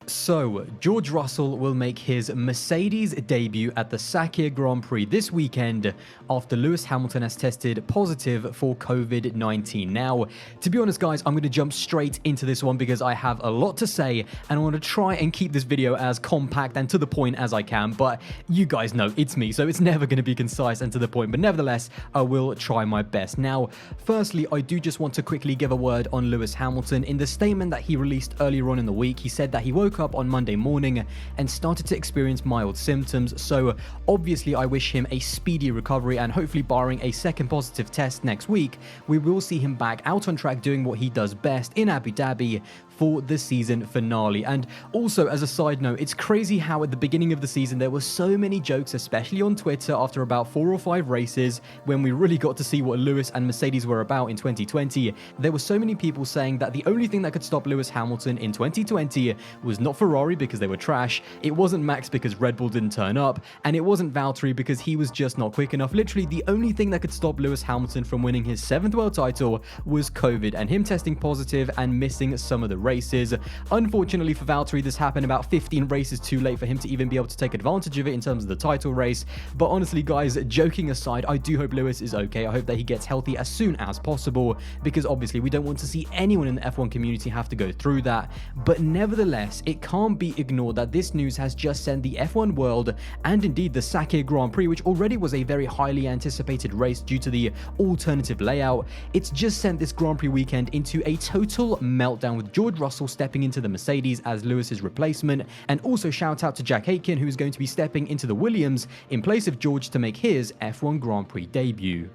So, George Russell will make his Mercedes debut at the Sakhir Grand Prix this weekend after Lewis Hamilton has tested positive for COVID-19. Now, to be honest guys, I'm going to jump straight into this one because I have a lot to say and I want to try and keep this video as compact and to the point as I can, but you guys know it's me, so it's never going to be concise and to the point, but nevertheless, I will try my best. Now, firstly, I do just want to quickly give a word on Lewis Hamilton. In the statement that he released earlier on in the week, he said that he woke up on Monday morning and started to experience mild symptoms, so obviously I wish him a speedy recovery and hopefully barring a second positive test next week, we will see him back out on track doing what he does best in Abu Dhabi for the season finale. And also, as a side note, it's crazy how at the beginning of the season there were so many jokes, especially on Twitter after about 4 or 5 races when we really got to see what Lewis and Mercedes were about in 2020. There were so many people saying that the only thing that could stop Lewis Hamilton in 2020 was not Ferrari because they were trash, it wasn't Max because Red Bull didn't turn up, and it wasn't Valtteri because he was just not quick enough. Literally the only thing that could stop Lewis Hamilton from winning his 7th world title was COVID and him testing positive and missing some of the races. Unfortunately for Valtteri, this happened about 15 races too late for him to even be able to take advantage of it in terms of the title race. But honestly guys, joking aside, I do hope Lewis is okay. I hope that he gets healthy as soon as possible because obviously we don't want to see anyone in the F1 community have to go through that. But nevertheless, it can't be ignored that this news has just sent the F1 world and indeed the Sakhir Grand Prix, which already was a very highly anticipated race due to the alternative layout, it's just sent this Grand Prix weekend into a total meltdown with George Russell stepping into the Mercedes as Lewis's replacement, and also shout out to Jack Aitken, who is going to be stepping into the Williams in place of George to make his F1 Grand Prix debut.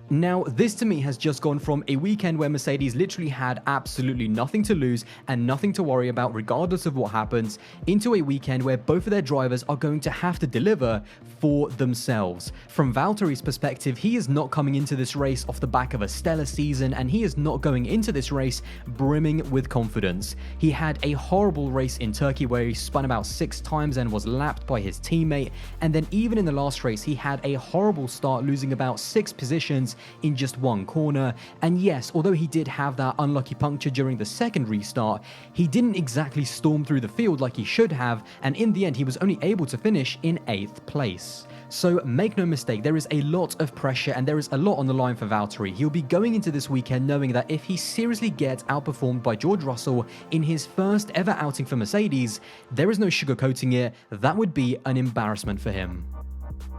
Now, this to me has just gone from a weekend where Mercedes literally had absolutely nothing to lose and nothing to worry about regardless of what happens, into a weekend where both of their drivers are going to have to deliver for themselves. From Valtteri's perspective, he is not coming into this race off the back of a stellar season, and he is not going into this race brimming with confidence. He had a horrible race in Turkey where he spun about 6 times and was lapped by his teammate, and then even in the last race he had a horrible start, losing about 6 positions in just 1 corner. And yes, although he did have that unlucky puncture during the second restart, he didn't exactly storm through the field like he should have, and in the end he was only able to finish in 8th place. So make no mistake, there is a lot of pressure and there is a lot on the line for Valtteri. He'll be going into this weekend knowing that if he seriously gets outperformed by George Russell in his first ever outing for Mercedes, there is no sugarcoating it, that would be an embarrassment for him.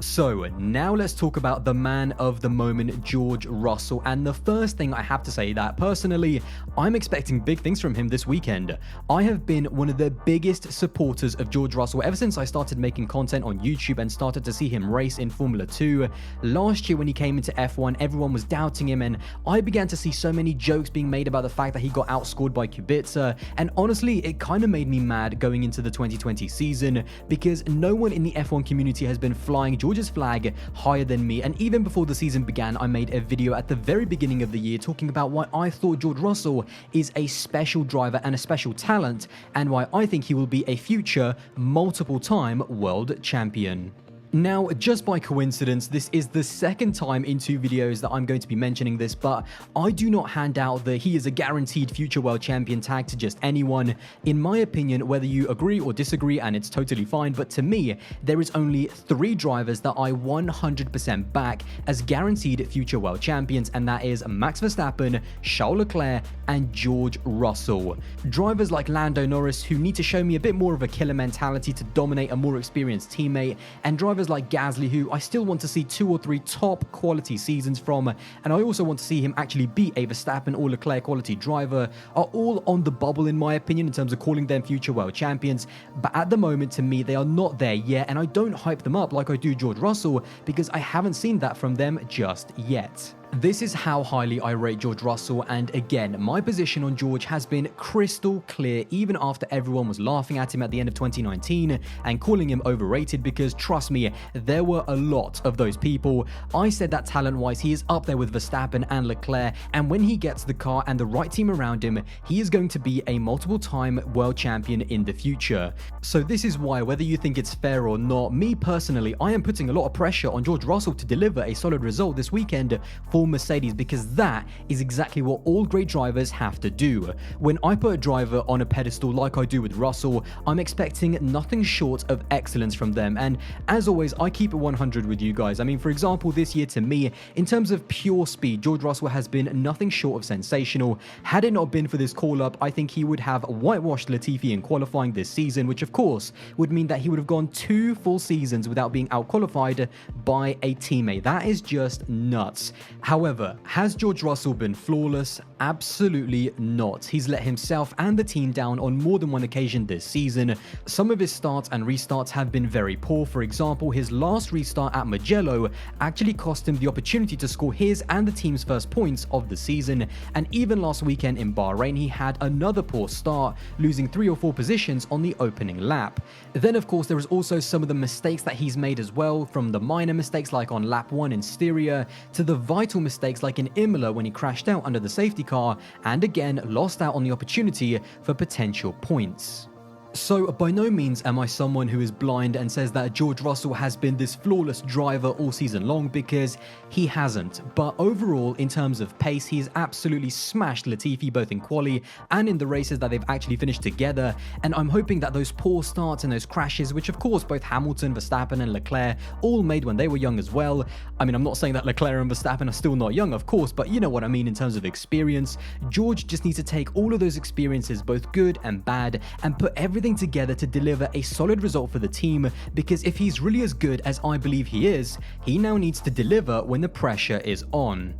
So now let's talk about the man of the moment, George Russell, and the first thing I have to say that personally, I'm expecting big things from him this weekend. I have been one of the biggest supporters of George Russell ever since I started making content on YouTube and started to see him race in Formula 2. Last year when he came into F1, everyone was doubting him, and I began to see so many jokes being made about the fact that he got outscored by Kubica, and honestly, it kind of made me mad going into the 2020 season because no one in the F1 community has been flying George's flag higher than me. And even before the season began, I made a video at the very beginning of the year talking about why I thought George Russell is a special driver and a special talent, and why I think he will be a future multiple-time world champion. Now, just by coincidence, this is the second time in 2 videos that I'm going to be mentioning this, but I do not hand out the he is a guaranteed future world champion tag to just anyone. In my opinion, whether you agree or disagree, and it's totally fine, but to me, there is only 3 drivers that I 100% back as guaranteed future world champions, and that is Max Verstappen, Charles Leclerc, and George Russell. Drivers like Lando Norris, who need to show me a bit more of a killer mentality to dominate a more experienced teammate, and drivers like Gasly, who I still want to see 2 or 3 top quality seasons from, and I also want to see him actually be a Verstappen or Leclerc quality driver, are all on the bubble in my opinion in terms of calling them future world champions. But at the moment, to me, they are not there yet, and I don't hype them up like I do George Russell because I haven't seen that from them just yet. This is how highly I rate George Russell, and again, my position on George has been crystal clear even after everyone was laughing at him at the end of 2019 and calling him overrated, because trust me, there were a lot of those people. I said that talent-wise, he is up there with Verstappen and Leclerc, and when he gets the car and the right team around him, he is going to be a multiple-time world champion in the future. So this is why, whether you think it's fair or not, me personally, I am putting a lot of pressure on George Russell to deliver a solid result this weekend for for Mercedes, because that is exactly what all great drivers have to do. When I put a driver on a pedestal like I do with Russell, I'm expecting nothing short of excellence from them, and as always, I keep it 100 with you guys. I mean, for example, this year to me, in terms of pure speed, George Russell has been nothing short of sensational. Had it not been for this call-up, I think he would have whitewashed Latifi in qualifying this season, which of course would mean that he would have gone 2 full seasons without being out-qualified by a teammate. That is just nuts. However, has George Russell been flawless? Absolutely not. He's let himself and the team down on more than one occasion this season. Some of his starts and restarts have been very poor. For example, his last restart at Mugello actually cost him the opportunity to score his and the team's first points of the season. And even last weekend in Bahrain, he had another poor start, losing 3 or 4 positions on the opening lap. Then of course there is also some of the mistakes that he's made as well, from the minor mistakes like on lap 1 in Styria to the vital mistakes like in Imola when he crashed out under the safety car and again lost out on the opportunity for potential points. So by no means am I someone who is blind and says that George Russell has been this flawless driver all season long, because he hasn't. But overall, in terms of pace, he has absolutely smashed Latifi both in quali and in the races that they've actually finished together. And I'm hoping that those poor starts and those crashes, which of course both Hamilton, Verstappen and Leclerc all made when they were young as well. I mean, I'm not saying that Leclerc and Verstappen are still not young, of course, but you know what I mean in terms of experience. George just needs to take all of those experiences, both good and bad, and put everything together to deliver a solid result for the team, because if he's really as good as I believe he is, he now needs to deliver when the pressure is on.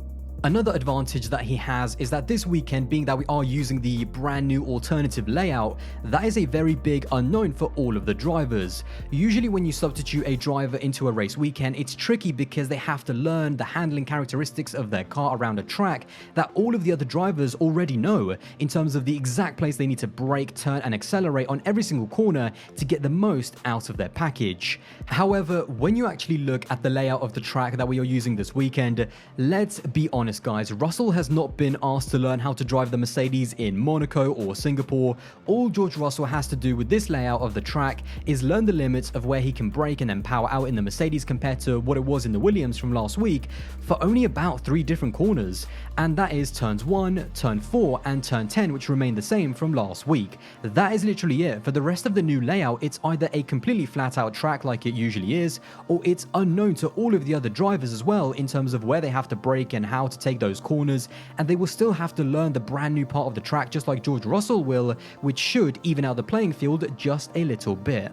Another advantage that he has is that this weekend, being that we are using the brand new alternative layout, that is a very big unknown for all of the drivers. Usually when you substitute a driver into a race weekend, it's tricky because they have to learn the handling characteristics of their car around a track that all of the other drivers already know, in terms of the exact place they need to brake, turn and accelerate on every single corner to get the most out of their package. However, when you actually look at the layout of the track that we are using this weekend, let's be honest guys, Russell has not been asked to learn how to drive the Mercedes in Monaco or Singapore. All George Russell has to do with this layout of the track is learn the limits of where he can brake and then power out in the Mercedes compared to what it was in the Williams from last week for only about 3 different corners, and that is turns 1, turn 4 and turn 10, which remain the same from last week. That is literally it. For the rest of the new layout, it's either a completely flat out track like it usually is, or it's unknown to all of the other drivers as well in terms of where they have to brake and how to take those corners, and they will still have to learn the brand new part of the track just like George Russell will, which should even out the playing field just a little bit.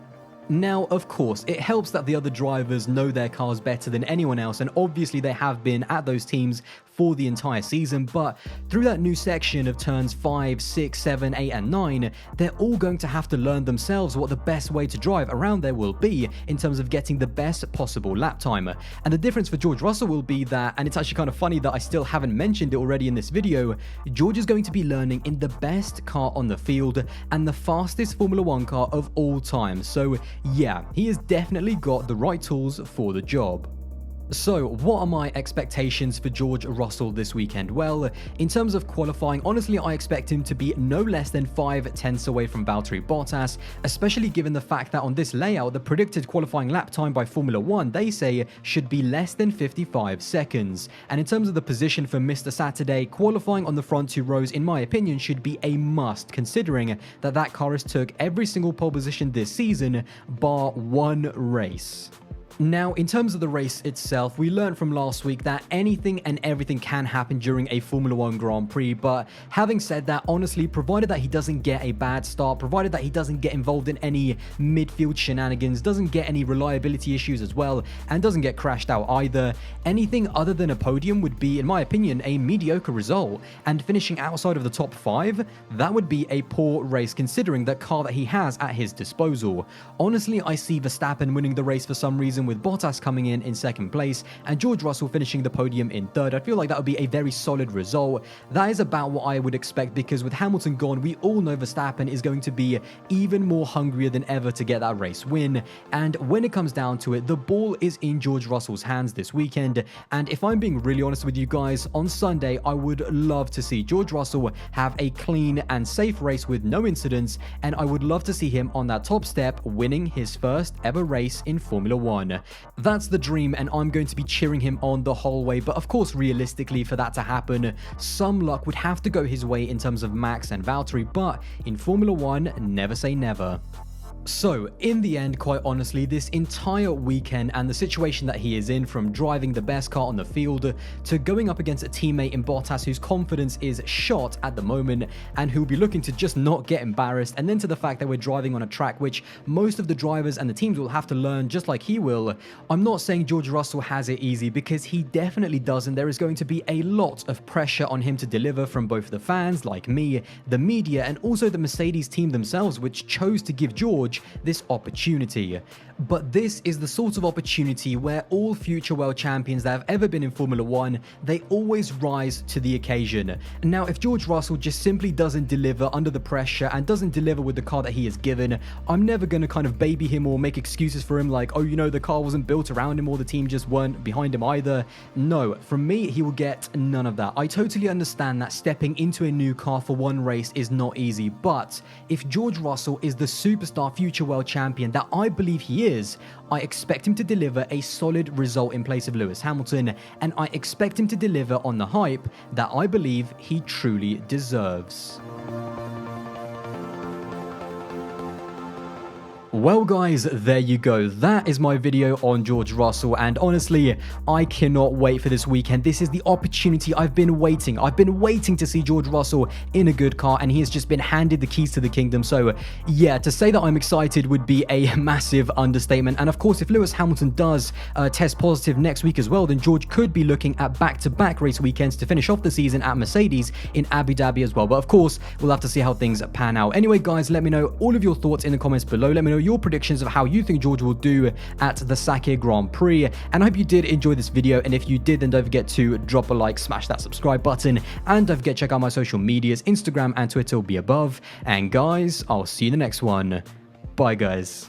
Now, of course, it helps that the other drivers know their cars better than anyone else, and obviously they have been at those teams for the entire season, but through that new section of turns 5, 6, 7, 8 and 9, they're all going to have to learn themselves what the best way to drive around there will be in terms of getting the best possible lap time. And the difference for George Russell will be that, and it's actually kind of funny that I still haven't mentioned it already in this video, George is going to be learning in the best car on the field and the fastest Formula 1 car of all time. So yeah, he has definitely got the right tools for the job. So what are my expectations for George Russell this weekend? Well, in terms of qualifying, honestly, I expect him to be no less than 5 tenths away from Valtteri Bottas, especially given the fact that on this layout, the predicted qualifying lap time by Formula 1, they say, should be less than 55 seconds. And in terms of the position for Mr. Saturday, qualifying on the front 2 rows, in my opinion, should be a must, considering that that car has took every single pole position this season, bar 1 race. Now, in terms of the race itself, we learned from last week that anything and everything can happen during a Formula 1 Grand Prix, but having said that, honestly, provided that he doesn't get a bad start, provided that he doesn't get involved in any midfield shenanigans, doesn't get any reliability issues as well, and doesn't get crashed out either, anything other than a podium would be, in my opinion, a mediocre result, and finishing outside of the top 5, that would be a poor race considering the car that he has at his disposal. Honestly, I see Verstappen winning the race for some reason, with Bottas coming in 2nd place and George Russell finishing the podium in 3rd. I feel like that would be a very solid result. That is about what I would expect, because with Hamilton gone, we all know Verstappen is going to be even more hungrier than ever to get that race win. And when it comes down to it, the ball is in George Russell's hands this weekend. And if I'm being really honest with you guys, on Sunday, I would love to see George Russell have a clean and safe race with no incidents, and I would love to see him on that top step winning his first ever race in Formula 1. 1. That's the dream, and I'm going to be cheering him on the whole way. But of course, realistically, for that to happen, some luck would have to go his way in terms of Max and Valtteri, but in Formula 1, never say never. So, in the end, quite honestly, this entire weekend and the situation that he is in, from driving the best car on the field to going up against a teammate in Bottas whose confidence is shot at the moment and who'll be looking to just not get embarrassed, and then to the fact that we're driving on a track which most of the drivers and the teams will have to learn just like he will, I'm not saying George Russell has it easy, because he definitely doesn't. There is going to be a lot of pressure on him to deliver from both the fans, like me, the media, and also the Mercedes team themselves, which chose to give George this opportunity. But this is the sort of opportunity where all future world champions that have ever been in Formula 1, they always rise to the occasion. Now, if George Russell just simply doesn't deliver under the pressure and doesn't deliver with the car that he is given, I'm never going to kind of baby him or make excuses for him like, oh, you know, the car wasn't built around him or the team just weren't behind him either. No, from me, he will get none of that. I totally understand that stepping into a new car for one race is not easy, but if George Russell is the superstar future world champion that I believe he is, I expect him to deliver a solid result in place of Lewis Hamilton, and I expect him to deliver on the hype that I believe he truly deserves. Well guys, there you go. That is my video on George Russell, and honestly, I cannot wait for this weekend. This is the opportunity I've been waiting. I've been waiting to see George Russell in a good car, and he has just been handed the keys to the kingdom. So yeah, to say that I'm excited would be a massive understatement. And of course, if Lewis Hamilton does test positive next week as well, then George could be looking at back-to-back race weekends to finish off the season at Mercedes in Abu Dhabi as well. But of course, we'll have to see how things pan out. Anyway guys, let me know all of your thoughts in the comments below. Let me know your predictions of how you think George will do at the Sakhir Grand Prix, and I hope you did enjoy this video, and if you did, then don't forget to drop a like, smash that subscribe button, and don't forget to check out my social medias. Instagram and Twitter will be above, and guys, I'll see you in the next one. Bye guys.